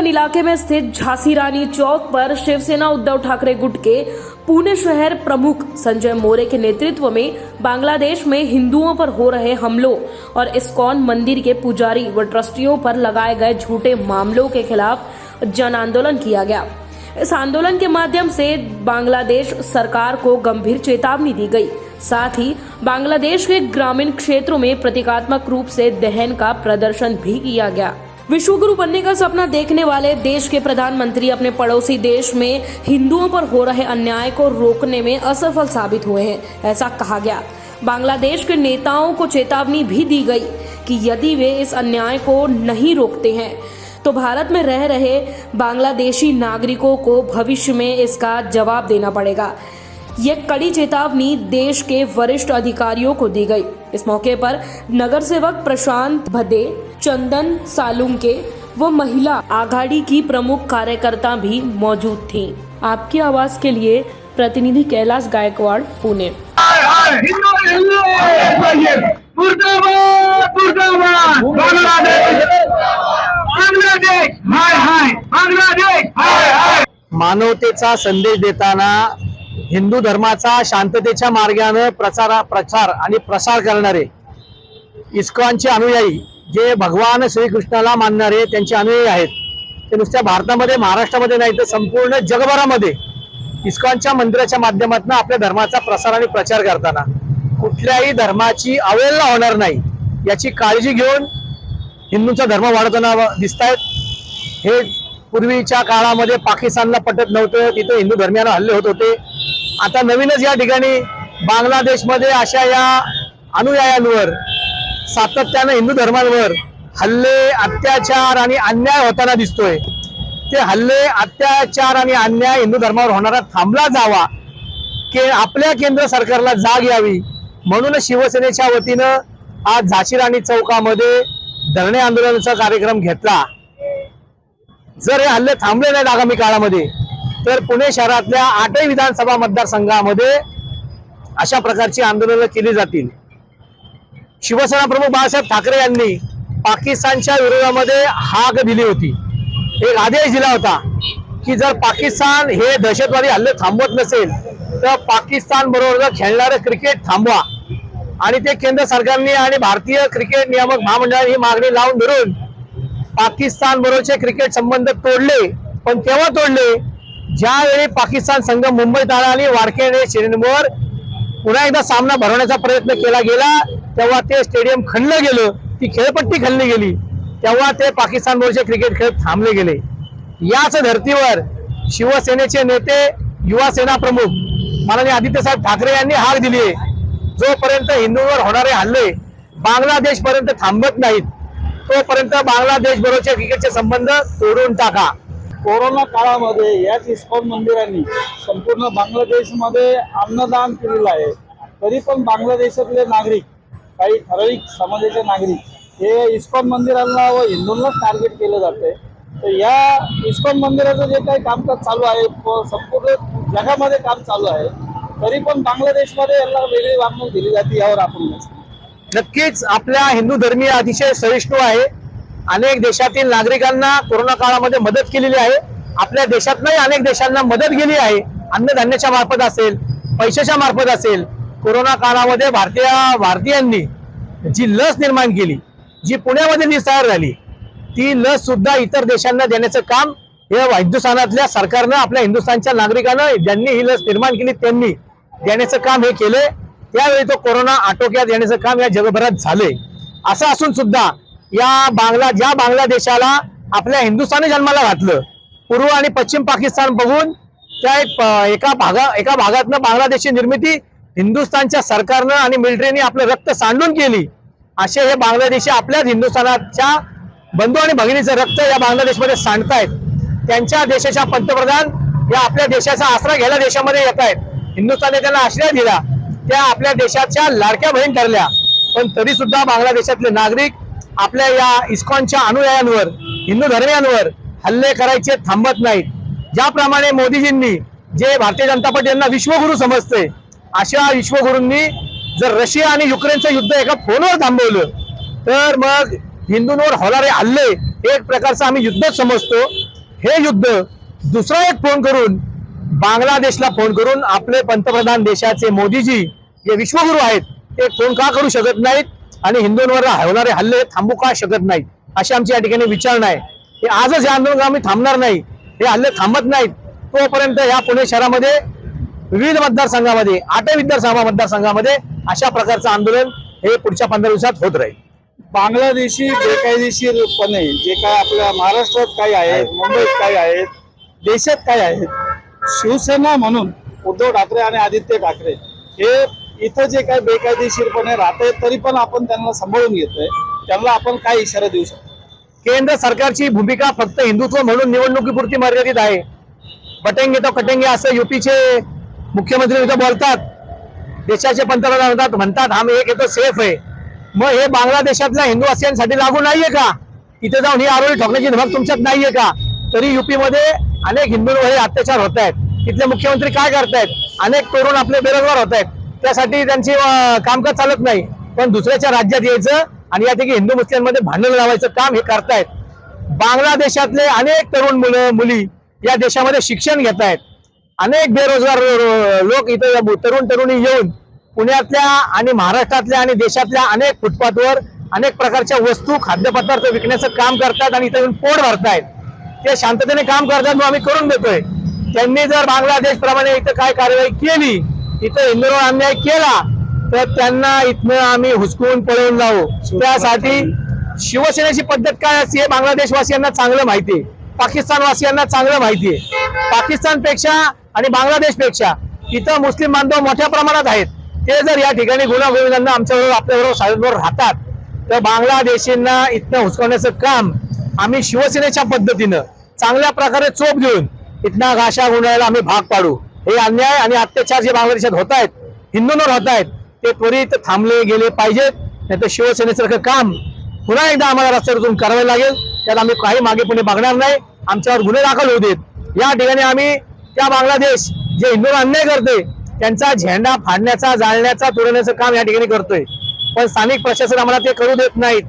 नगर इलाके में स्थित झांसी रानी चौक पर शिवसेना उद्धव ठाकरे गुट के पुणे शहर प्रमुख संजय मोरे के नेतृत्व में बांग्लादेश में हिंदुओं पर हो रहे हमलों और इस्कॉन मंदिर के पुजारी व ट्रस्टियों पर लगाए गए झूठे मामलों के खिलाफ जन आंदोलन किया गया। इस आंदोलन के माध्यम से बांग्लादेश सरकार को गंभीर चेतावनी दी गई। साथ ही बांग्लादेश के ग्रामीण क्षेत्रों में प्रतीकात्मक रूप से दहन का प्रदर्शन भी किया गया। विश्वगुरु बनने का सपना देखने वाले देश के प्रधानमंत्री अपने पड़ोसी देश में हिंदुओं पर हो रहे अन्याय को रोकने में असफल साबित हुए हैं, ऐसा कहा गया। बांग्लादेश के नेताओं को चेतावनी भी दी गई कि यदि वे इस अन्याय को नहीं रोकते हैं तो भारत में रह रहे बांग्लादेशी नागरिकों को भविष्य में इसका जवाब देना पड़ेगा। यह कड़ी चेतावनी देश के वरिष्ठ अधिकारियों को दी गई। इस मौके पर नगर सेवक प्रशांत भदे, चंदन सालुंके व महिला आघाड़ी की प्रमुख कार्यकर्ता भी मौजूद थीं। आपकी आवाज के लिए प्रतिनिधि कैलाश गायकवाड़, पुणे। मानवतेचा संदेश देताना हिंदू धर्माचा शांततेच्या मार्गाने प्रचार आणि प्रसार करणारे इस्कॉनचे अनुयायी, जे भगवान श्रीकृष्णाला मानणारे त्यांचे अनुयायी आहेत, ते नुसत्या भारतामध्ये महाराष्ट्रामध्ये नाही तर संपूर्ण जगभरामध्ये इस्कॉनच्या मंदिराच्या माध्यमातून आपल्या धर्माचा प्रसार आणि प्रचार करताना कुठल्याही धर्माची अवहेलना होणार नाही याची काळजी घेऊन हिंदूंचा धर्म वाढवताना दिसतायत। हे पूर्वीच्या काळामध्ये पाकिस्तानला पटत नव्हतं, तिथे हिंदू धर्मियांना हल्ले होत होते। आता नवीनच या ठिकाणी बांगलादेशमध्ये अशा या अनुयायांवर सातत्याने हिंदू धर्मांवर हल्ले, अत्याचार आणि अन्याय होताना दिसतोय। ते हल्ले, अत्याचार आणि अन्याय हिंदू धर्मावर होणारा थांबला जावा, की आपल्या केंद्र सरकारला जाग यावी म्हणून शिवसेनेच्या वतीनं आज झांसी राणी चौकामध्ये धरणे आंदोलनाचा कार्यक्रम घेतला। जर हे हल्ले थांबले नाहीत आगामी काळामध्ये तर पुणे शहरातल्या 8 विधानसभा मतदारसंघामध्ये अशा प्रकारची आंदोलनं केली जातील। शिवसेना प्रमुख बाळासाहेब ठाकरे यांनी पाकिस्तानच्या विरोधामध्ये हाक दिली होती, एक आदेश दिला होता की जर पाकिस्तान हे दहशतवादी हल्ले थांबवत नसेल तर पाकिस्तान बरोबर खेळणारे क्रिकेट थांबवा। आणि ते केंद्र सरकारने आणि भारतीय क्रिकेट नियामक महामंडळाने ही मागणी लावून धरून पाकिस्तान बरोबरचे क्रिकेट संबंध तोडले। पण तेव्हा तोडले ज्यावेळी पाकिस्तान संघ मुंबईत आला आणि वारखेडे स्टेडियमवर पुन्हा एकदा सामना भरवण्याचा प्रयत्न केला गेला, तेव्हा ते स्टेडियम खणलं गेलं, ती खेळपट्टी खणली गेली, तेव्हा ते पाकिस्तान बरोबरचे क्रिकेट खेळ थांबले गेले। याच धर्तीवर शिवसेनेचे नेते, युवा सेना प्रमुख माननीय आदित्यसाहेब ठाकरे यांनी हाक दिली आहे, जोपर्यंत हिंदूंवर होणारे हल्ले बांगलादेश पर्यंत थांबत नाहीत तोपर्यंत बांगलादेश बरोबरचे क्रिकेटचे संबंध तोडून टाका। कोरोना काळामध्ये याच इस्कॉन मंदिरांनी संपूर्ण बांगलादेशमध्ये अन्नदान केलेलं आहे, तरी पण बांगलादेशातले नागरिक, काही ठराविक समाजाचे नागरिक हे इस्कॉन मंदिरांना व हिंदूंनाच टार्गेट केलं जाते। तर या इस्कॉन मंदिराचं जे काही कामकाज चालू आहे, संपूर्ण जगामध्ये काम चालू आहे, तरी पण बांगलादेशमध्ये याला वेगळी वागणूक दिली जाते। यावर आपण नक्कीच आपल्या हिंदू धर्मीय अतिशय सहिष्णू आहे। अनेक देशातील नागरिकांना कोरोना काळामध्ये मदत केलेली आहे। आपल्या देशातही अनेक देशांना मदत गेली आहे, अन्नधान्याच्या मार्फत असेल, पैशाच्या मार्फत असेल। कोरोना काळामध्ये भारतीयांनी जी लस निर्माण केली, जी पुण्यामध्ये लस तयार झाली, ती लस सुद्धा इतर देशांना देण्याचं काम हे हिंदुस्थानातल्या सरकारनं, आपल्या हिंदुस्थानच्या नागरिकांना ज्यांनी ही लस निर्माण केली त्यांनी देण्याचं काम हे केले। त्यावेळी तो कोरोना आटोक्यात येण्याचं काम या जगभरात झाले। असं असून सुद्धा ज्या बांगलादेशाला आपल्या हिंदुस्थानी जन्माला घातलं, पूर्व आणि पश्चिम पाकिस्तान बघून त्या एका भागातनं बांगलादेशची निर्मिती हिंदुस्थानच्या सरकारनं आणि मिलिटरीने आपलं रक्त सांडून केली। असे हे बांगलादेशी आपल्याच हिंदुस्थानाच्या बंधू आणि भगिनीचं रक्त या बांगलादेशमध्ये सांडतायत। त्यांच्या देशाच्या पंतप्रधान या आपल्या देशाचा आसरा घ्यायला देशामध्ये येत आहेत। हिंदुस्थानने त्यांना आश्रय दिला, त्या आपल्या देशाच्या लाडक्या बहीण ठरल्या, पण तरी सुद्धा बांगलादेशातले नागरिक आपल्या या इस्कॉनच्या अनुयायांवर, हिंदू धर्मियांवर हल्ले करायचे थांबत नाहीत। ज्याप्रमाणे मोदीजींनी जे भारतीय जनता पार्टी यांना विश्वगुरु समजते, अशा विश्वगुरूंनी जर रशिया आणि युक्रेनचं युद्ध एका फोनवर थांबवलं तर मग हिंदूंवर होणारे हल्ले हे एक प्रकारचं आम्ही युद्धच समजतो. हे युद्ध दुसरा एक फोन करून बांगलादेशला फोन करून आपले पंतप्रधान देशाचे मोदीजी जे विश्वगुरु आहेत ते फोन का करू शकत नाहीत आणि हिंदूंवर होणारे हल्ले थांबू का शकत नाहीत, अशी आमची या ठिकाणी विचारणा आहे. हे आजच हे आंदोलन आम्ही थांबणार नाही. हे हल्ले थांबत नाहीत तोपर्यंत या पुणे शहरामध्ये विविध मतदारसंघामध्ये 8 विधानसभा मतदारसंघामध्ये अशा प्रकारचं आंदोलन हे पुढच्या 15 दिवसात होत राहील. बांगलादेशी बेकायदेशीरपणे जे काय आपल्या महाराष्ट्रात काही आहेत, मुंबईत काही आहेत, देशात काही आहेत, शिवसेना म्हणून उद्धव ठाकरे आणि आदित्य ठाकरे हे इथं जे काही बेकायदेशीरपणे राहते तरी पण आपण त्यांना सांभाळून घेतोय, त्यांना आपण काय इशारा देऊ शकतो? केंद्र सरकारची भूमिका फक्त हिंदुत्व म्हणून निवडणुकीपुरती मर्यादित आहे. बटेंगे तो कटेंगे असं युपीचे मुख्यमंत्री इथं बोलतात, देशाचे पंतप्रधान म्हणतात हम एक येतो सेफ आहे. मग हे बांगलादेशातल्या हिंदुवासियांसाठी लागू नाहीये का? इथे जाऊन ही आरोळी ठोकण्याची धमक तुमच्यात नाहीये का? तरी युपी मध्ये अनेक हिंदूंवर हे अत्याचार होत आहेत. तिथले मुख्यमंत्री काय करतायत? अनेक तरुण आपले बेरोजगार होत आहेत, त्यासाठी त्यांची कामकाज चालत नाही, पण दुसऱ्याच्या राज्यात यायचं आणि या ठिकाणी हिंदू मुस्लिमांमध्ये भांडण लावायचं काम हे करतायत. बांगलादेशातले अनेक तरुण मुली या देशामध्ये शिक्षण घेत आहेत. अनेक बेरोजगार लोक इथं तरुण तरुणी येऊन पुण्यातल्या आणि महाराष्ट्रातल्या आणि देशातल्या अनेक फुटपाथवर अनेक प्रकारच्या वस्तू खाद्यपदार्थ विकण्याचं काम करतात आणि इथं येऊन पोट भरतायत. ते शांततेने काम करतात, आम्ही करून देतोय. त्यांनी जर बांगलादेश प्रमाणे इथं काय कार्यवाही केली, इथं हिंदूंवर अन्याय केला तर त्यांना इथनं आम्ही हुसकून पळवून जाऊ. त्यासाठी शिवसेनेची पद्धत काय असते हे बांगलादेशवासियांना चांगलं माहिती आहे, पाकिस्तानवासियांना चांगलं माहिती आहे. पाकिस्तानपेक्षा आणि बांगलादेशपेक्षा इथं मुस्लिम बांधव मोठ्या प्रमाणात आहेत. ते जर या ठिकाणी गुन्हा आमच्याबरोबर आपल्याबरोबर साहेबांबरोबर राहतात तर बांगलादेशींना इथनं हुसकवण्याचं काम आम्ही शिवसेनेच्या पद्धतीनं चांगल्या प्रकारे चोप देऊन इथना घाशा गुंडाळायला आम्ही भाग पाडू. हे अन्याय आणि अत्याचार जे बांगलादेशात होत आहेत, हिंदूंवर होत आहेत, ते त्वरित थांबले गेले पाहिजेत. नाही तर शिवसेनेसारखं काम पुन्हा एकदा आम्हाला रस्त्यावरून करावे लागेल. त्याला आम्ही काही मागे पुढे बघणार नाही. आमच्यावर गुन्हे दाखल होऊ देत. या ठिकाणी आम्ही त्या बांगलादेश जे हिंदूंवर अन्याय करते त्यांचा झेंडा फाडण्याचा, जाळण्याचा, तोडण्याचं काम या ठिकाणी करतोय, पण स्थानिक प्रशासन आम्हाला ते करू देत नाहीत.